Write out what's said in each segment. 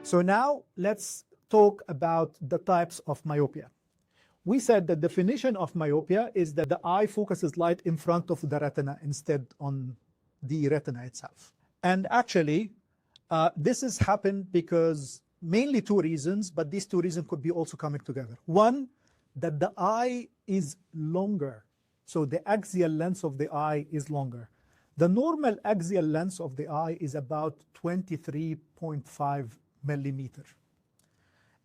So now let's talk about the types of myopia. We said the definition of myopia is that the eye focuses light in front of the retina instead on the retina itself. And actually, this has happened because mainly two reasons, but these two reasons could be also coming together. One, that the eye is longer. So the axial length of the eye is longer. The normal axial length of the eye is about 23.5 millimeter.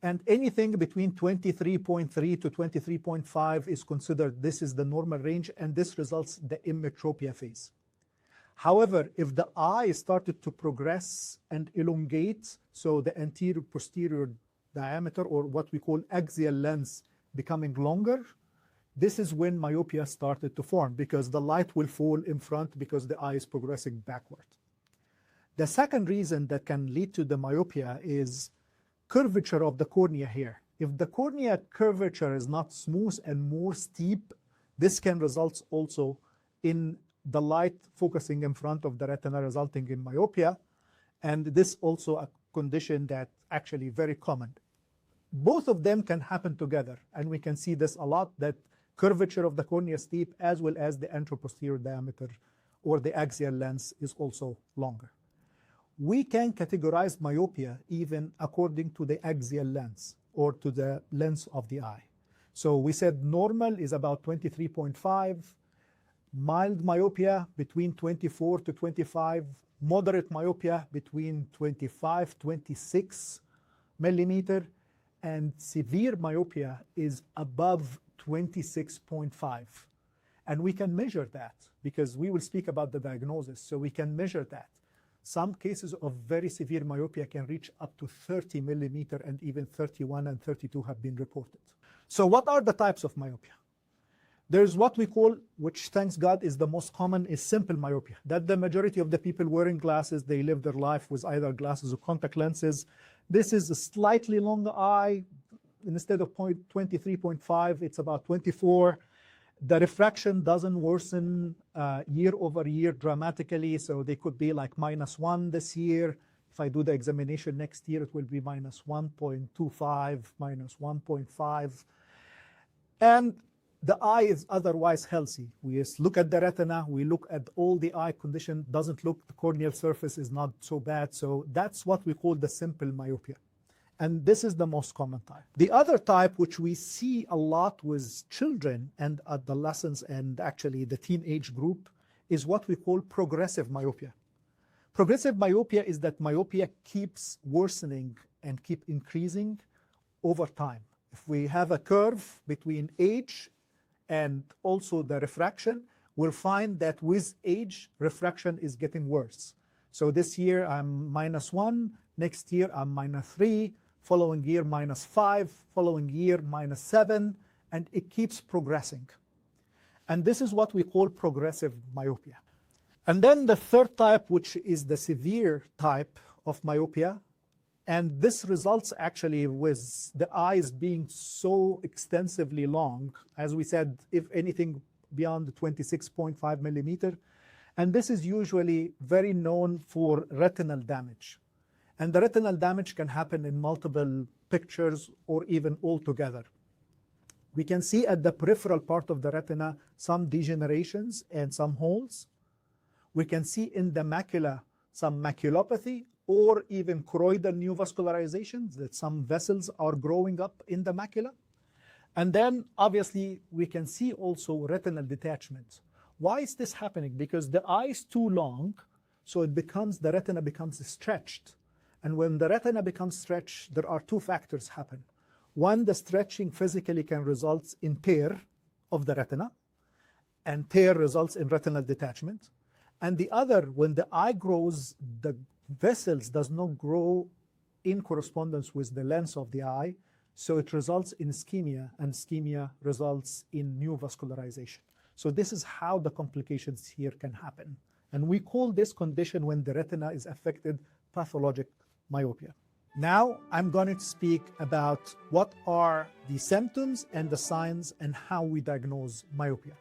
And anything between 23.3 to 23.5 is considered, this is the normal range, and this results in the emmetropia phase. However, if the eye started to progress and elongate, so the anterior-posterior diameter, or what we call axial length, becoming longer, this is when myopia started to form, because the light will fall in front because the eye is progressing backward. The second reason that can lead to the myopia is curvature of the cornea here. If the cornea curvature is not smooth and more steep, this can result also in the light focusing in front of the retina, resulting in myopia. And this also a condition that actually very common. Both of them can happen together, and we can see this a lot, that curvature of the cornea is steep, as well as the anteroposterior diameter or the axial length is also longer. We can categorize myopia even according to the axial length or to the length of the eye. So we said normal is about 23.5, mild myopia between 24 to 25, moderate myopia between 25, 26 millimeter, and severe myopia is above 26.5. And we can measure that because we will speak about the diagnosis, so we can measure that. Some cases of very severe myopia can reach up to 30 millimeter, and even 31 and 32 have been reported. So what are the types of myopia? There's what we call, which thanks God is the most common, is simple myopia. That the majority of the people wearing glasses, they live their life with either glasses or contact lenses. This is a slightly longer eye. Instead of 23.5, it's about 24. The refraction doesn't worsen year over year dramatically, so they could be like -1 this year. If I do the examination next year, it will be -1.25, -1.5. And the eye is otherwise healthy. We just look at the retina, we look at all the eye condition, doesn't look, the corneal surface is not so bad. So that's what we call the simple myopia. And this is the most common type. The other type, which we see a lot with children and adolescents and actually the teenage group, is what we call progressive myopia. Progressive myopia is that myopia keeps worsening and keep increasing over time. If we have a curve between age and also the refraction, we'll find that with age, refraction is getting worse. So this year I'm -1, next year I'm -3, following year -5, following year -7, and it keeps progressing. And this is what we call progressive myopia. And then the third type, which is the severe type of myopia, and this results actually with the eyes being so extensively long, as we said, if anything beyond 26.5 millimeter, and this is usually very known for retinal damage. And the retinal damage can happen in multiple pictures or even all together. We can see at the peripheral part of the retina some degenerations and some holes. We can see in the macula some maculopathy or even choroidal neovascularizations, that some vessels are growing up in the macula. And then obviously we can see also retinal detachment. Why is this happening? Because the eye is too long, so the retina becomes stretched. And when the retina becomes stretched, there are two factors happen. One, the stretching physically can result in tear of the retina, and tear results in retinal detachment. And the other, when the eye grows, the vessels does not grow in correspondence with the length of the eye, so it results in ischemia, and ischemia results in neovascularization. So this is how the complications here can happen. And we call this condition, when the retina is affected, pathologic myopia. Now I'm going to speak about what are the symptoms and the signs and how we diagnose myopia.